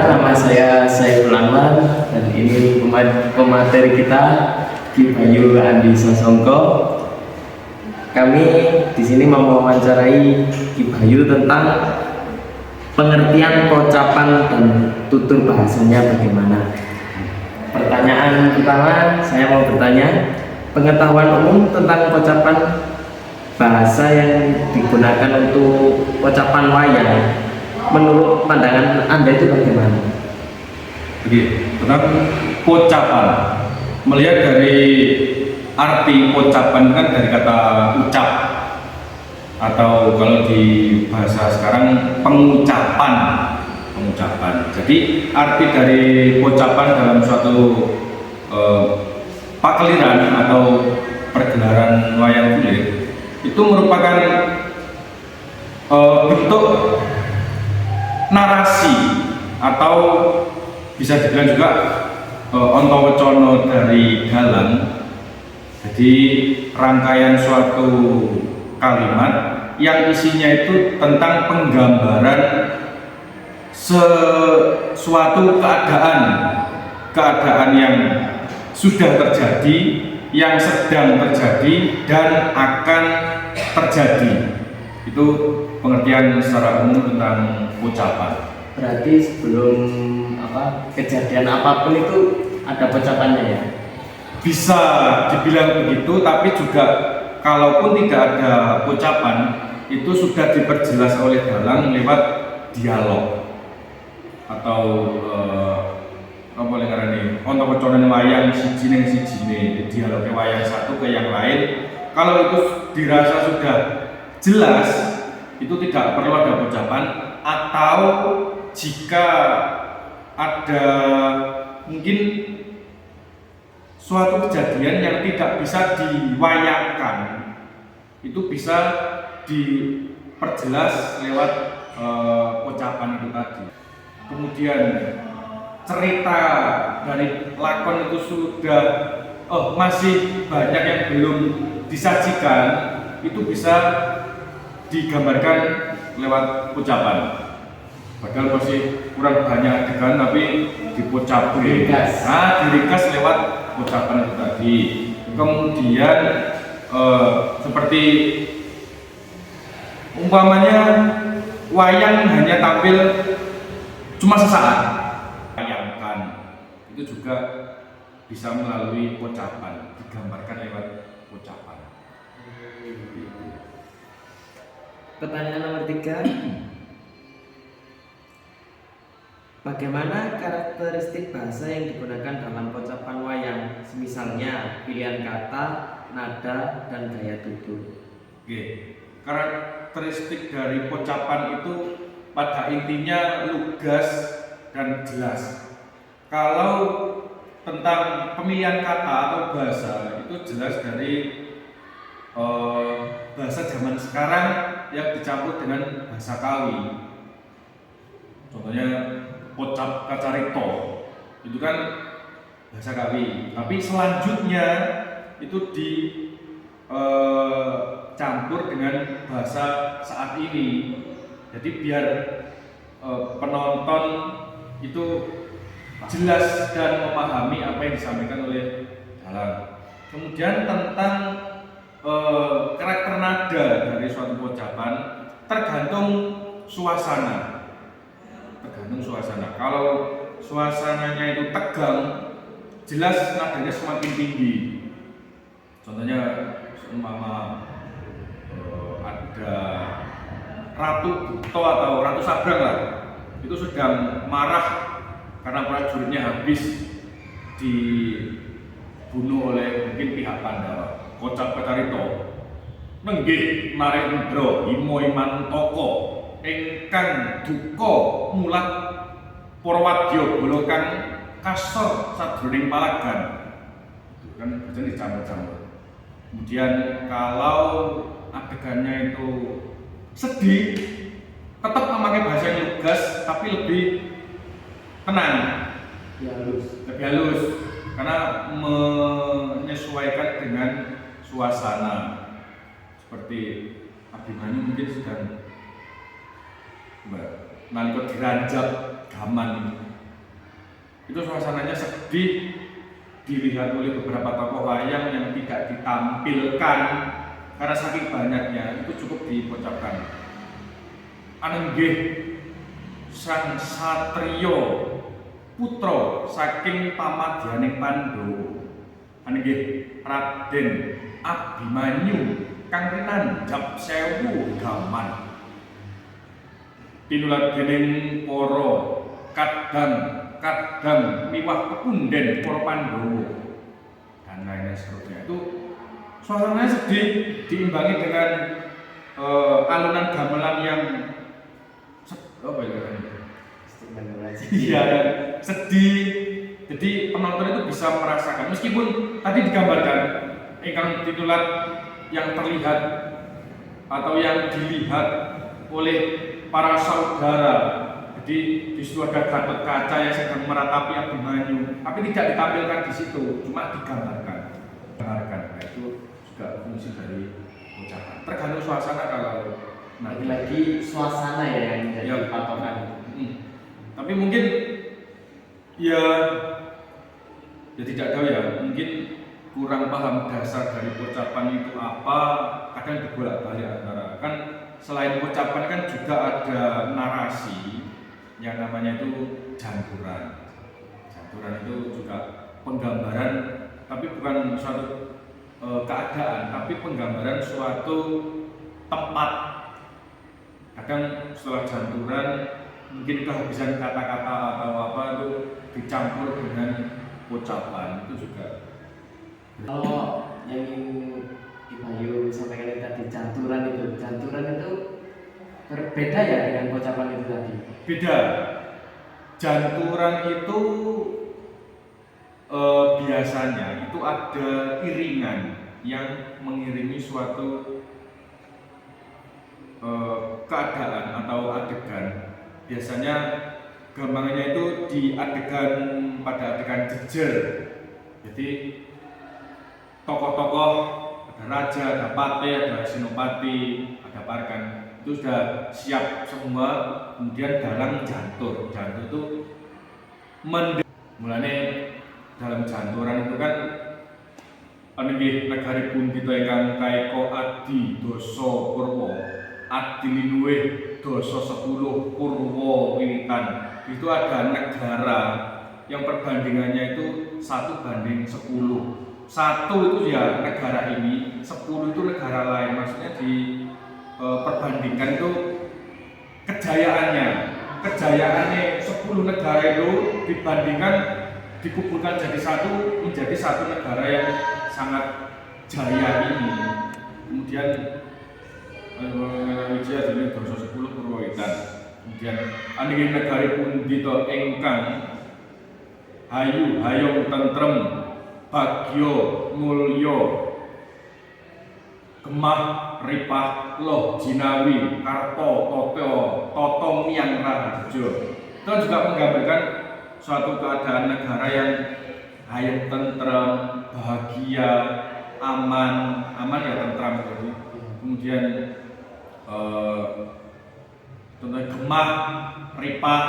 nama saya Saiful Anwar dan ini pemateri kita Ki Bayu Andi Sasongko. Kami di sini mau mewawancarai Ki Bayu tentang pengertian pocapan dan tutur bahasanya bagaimana. Pertanyaan pertama, saya mau bertanya, pengetahuan umum tentang pocapan bahasa yang digunakan untuk pocapan wayang menurut pandangan Anda itu bagaimana? Oke, tentang pocapan, melihat dari arti pocapan kan dari kata ucap atau kalau di bahasa sekarang pengucapan. Jadi arti dari pocapan dalam suatu pakliran atau pergelaran wayang kulit itu merupakan bentuk narasi atau bisa dibilang juga ontowecono dari dalang. Jadi rangkaian suatu kalimat yang isinya itu tentang penggambaran sesuatu keadaan yang sudah terjadi, yang sedang terjadi dan akan terjadi. Itu pengertian secara umum tentang pocapan. Berarti sebelum kejadian apapun itu ada pocapannya ya? Bisa dibilang begitu, tapi juga kalaupun tidak ada pocapan itu sudah diperjelas oleh dalang lewat dialog atau apa boleh ngarani ontowecono wayang siji ning sijine, dialog wayang satu ke yang lain. Kalau itu dirasa sudah jelas, itu tidak perlu ada pocapan, atau jika ada mungkin suatu kejadian yang tidak bisa diwayangkan, itu bisa diperjelas lewat pocapan itu tadi. Kemudian cerita dari lakon itu sudah masih banyak yang belum disajikan, itu bisa digambarkan lewat pocapan. Padahal masih kurang banyak adegan tapi dipocap diringkas lewat pocapan itu tadi. Kemudian seperti umpamanya wayang hanya tampil cuma sesaat, bayangkan itu juga bisa melalui pocapan, digambarkan lewat pocapan. Pertanyaan nomor 3, bagaimana karakteristik bahasa yang digunakan dalam pocapan wayang, misalnya pilihan kata, nada, dan gaya tutur? Oke, karakteristik dari pocapan itu pada intinya lugas dan jelas. Kalau tentang pemilihan kata atau bahasa itu jelas dari bahasa zaman sekarang yang dicampur dengan bahasa Kawi. Contohnya pocap kacarito itu kan bahasa Kawi, tapi selanjutnya itu dicampur dengan bahasa saat ini. Jadi biar penonton itu jelas dan memahami apa yang disampaikan oleh dalang. Kemudian tentang karakter nada dari suatu pocapan tergantung suasana. Kalau suasananya itu tegang, jelas nadanya semakin tinggi. Contohnya umpama ada Ratu Buto atau Ratu Sabrang lah, itu sedang marah karena prajuritnya habis dibunuh oleh mungkin pihak Pandawa. Kocap kacarito, nenggih mareh Indra himo imantaka ingkang duka mulat para wadya bala kang kasor sadroning palagan. Itu kan bacaan dicampur-campur. Kemudian kalau adegannya itu sedih, tetap memakai bahasa yang lugas tapi lebih tenang, lebih halus karena menyesuaikan dengan suasana. Seperti Abimanyu mungkin sedang nalika diranjak gaman itu suasananya sedih, dilihat oleh beberapa tokoh wayang yang tidak ditampilkan karena saking banyaknya, itu cukup diucapkan. Anenggih sang satriya putra saking pamadyaning Pandhawa, anenggih Raden Abimanyu kang rinanjap 1000 gaman, tinulat dening para kadang miwah pepunden para Pandhawa dan lain seterusnya. Itu suasananya sedih diimbangi dengan alunan gamelan yang iya, sedih. Jadi penonton itu bisa merasakan, meskipun tadi digambarkan ingkang titulat yang terlihat atau yang dilihat oleh para saudara. Jadi di situ ada Gatot Kaca yang sedang meratapi Abimanyu, tapi tidak ditampilkan di situ, cuma digambarkan. Nah, itu juga fungsi dari ucapan. Tergantung suasana kalau lagi suasana ya yang menjadi patokan. Tapi mungkin ya tidak tahu ya, mungkin kurang paham dasar dari ucapan itu apa, kadang dibolak-balik antara, kan selain ucapan kan juga ada narasi yang namanya itu janturan. Janturan itu juga penggambaran, tapi bukan suatu keadaan, tapi penggambaran suatu tempat. Kadang setelah janturan mungkin kehabisan kata-kata atau apa itu dicampur dengan ucapan, itu juga. Kalau yang Ki Bayu sampaikan tadi janturan itu berbeda ya dengan ucapan itu tadi. Beda. Janturan itu biasanya itu ada iringan yang mengiringi suatu keadaan atau adegan. Biasanya gambarnya itu pada adegan jejer. Jadi tokoh-tokoh, ada raja, ada pate, ada senopati, ada parkan, itu sudah siap semua, kemudian dalam jantur. Jantur itu mulane dalam janturan itu kan nggih negari pundhita ingkang kaeka adi dasa purwa, adi linuwih dasa 10 purwa wiwitan. Itu ada negara yang perbandingannya itu 1:10. 1 itu ya negara ini, 10 itu negara lain. Maksudnya perbandingkan itu kejayaannya 10 negara itu dibandingkan dikumpulkan jadi menjadi satu negara yang sangat jaya ini. Kemudian Wijaya jadi dosa 10 purwawitan. Kemudian aniki negari pundhita ingkang hayung tentrem bagya mulya gemah ripah loh jinawi karta tata miyang raharja. Itu juga menggambarkan suatu keadaan negara yang hayung tentrem, bahagia, aman ya tentram tadi. Kemudian contohnya gemah ripah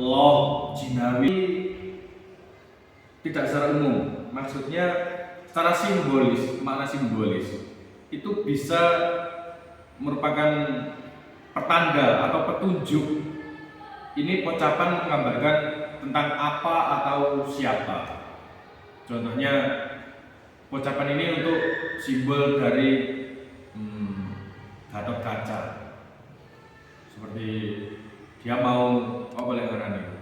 loh jinawi tidak secara umum, maksudnya secara simbolis, makna simbolis itu bisa merupakan pertanda atau petunjuk. Ini ucapan menggambarkan tentang apa atau siapa. Contohnya ucapan ini untuk simbol dari Gatot Kaca, seperti dia mau abur-aburan,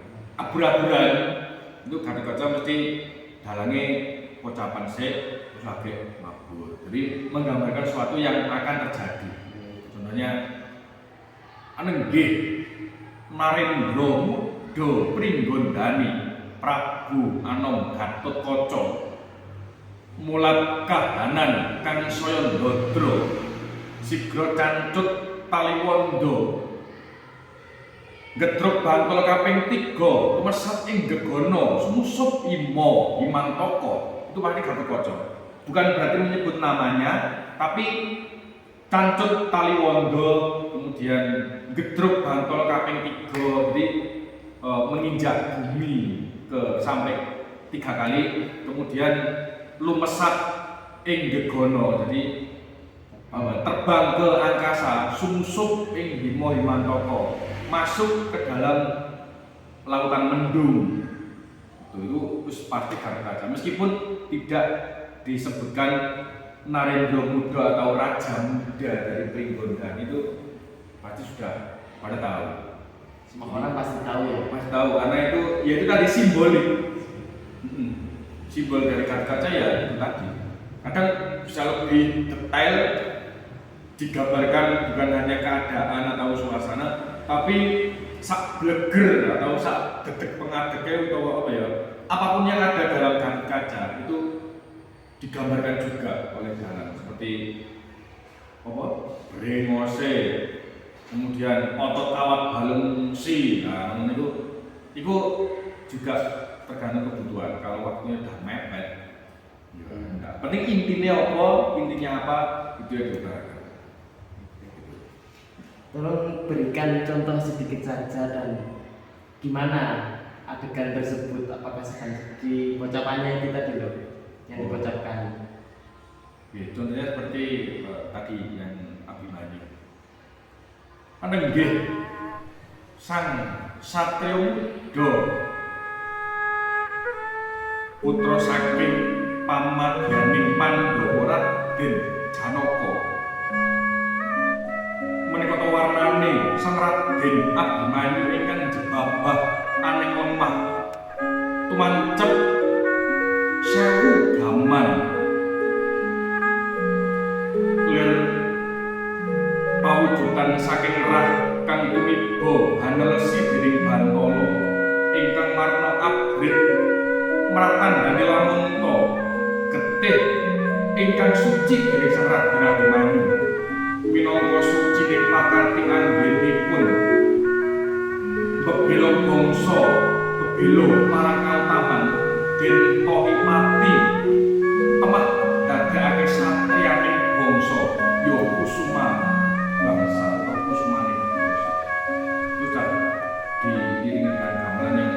itu Gatot Kaca mesti dalangi ucapan terus lagi mabur. Jadi menggambarkan sesuatu yang akan terjadi. Contohnya anenggih Narendra Mudha Pringgondani Prabu Anom Gatotkaca mulat kahanan kang saya ndadra sigra cancut taliwondo gedruk bantol kaping 3 tumesat ing gegana sumusup Himantaka. Itu pasti Gatotkaca. Bukan berarti menyebut namanya, tapi cancut taliwondo, kemudian gedruk bantol kaping 3. Jadi menginjak bumi sampai 3 kali, kemudian lumesat ing Gegono, jadi terbang ke angkasa, sumsup ing Bima Himantaka, masuk ke dalam lautan mendung. Itu pasti Garuda, meskipun tidak disebutkan Narendra Muda atau Raja Muda dari Pringgondan, itu pasti sudah pada tahu. Semua orang pasti tahu ya. Pasti tahu karena itu ya itu tadi simbolik. Simbol dari kaca ya itu tadi. Kadang bisa lebih detail digambarkan bukan hanya keadaan atau suasana, tapi sak bleger atau sak detik pengadeknya atau apa ya, apapun yang ada dalam kaca itu digambarkan juga oleh dalang, seperti apa? Brengose, kemudian otot kawat balung si, nah itu juga tergantung kebutuhan. Kalau waktunya udah mepet, ya enggak. Penting intinya apa itu yang diutarakan. Tolong berikan contoh sedikit saja dan gimana adegan tersebut, apakah di pocapannya itu tadi loh yang dipocapkan. Ya, contohnya seperti tadi yang Abimanyu. Ana nggih sang Satyamudha putra saking pamadyaning Pandhawa Raden Janaka. Menika warnane sang Raden Abimanyu ingkang jebabah aning lemah tumancep 1000 gaman lir pawujudan saking rah kang tumiba hanelesi dening Bantala ingkang warna abrit mratandhani lamunta getih ingkang suci dening sang Raden Abimanyu minangka suci ing pakarti anggenipun bebelo bangsa bebelo marang kautaman den tohi mati temah dadekake satriyaning bangsa ya kusuma bangsa atau kusumaning bangsa. Itu sudah diiringi dengan gamelan yang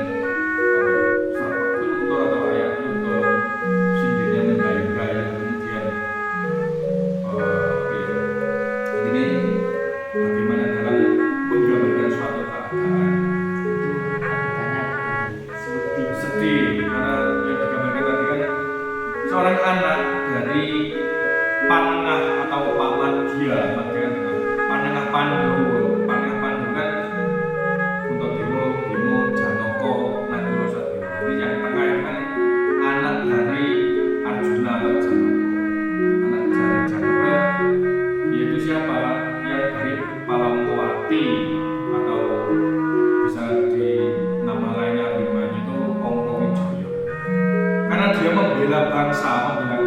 tutur atau ayat tutur sindinya menggayung-gayung, kemudian ini bagaimana dalam menggambarkan suatu keadaan. Sedih karena yang digambarkan tadi kan seorang anak dari Panengah atau Pamadya, Panengah Pandhawa. Panengah Pandhawa kan Kuntadewa, Bima, Janaka, Nagara Sadewa. Jadi yang tengah itu kan anak dari Arjuna atau Janaka. Anak dari Janaka yaitu siapa? Yang dari Palamawati atau bisa di nama lainnya Abimanyu itu Ongkowijoyo. Karena dia membela bangsa, membela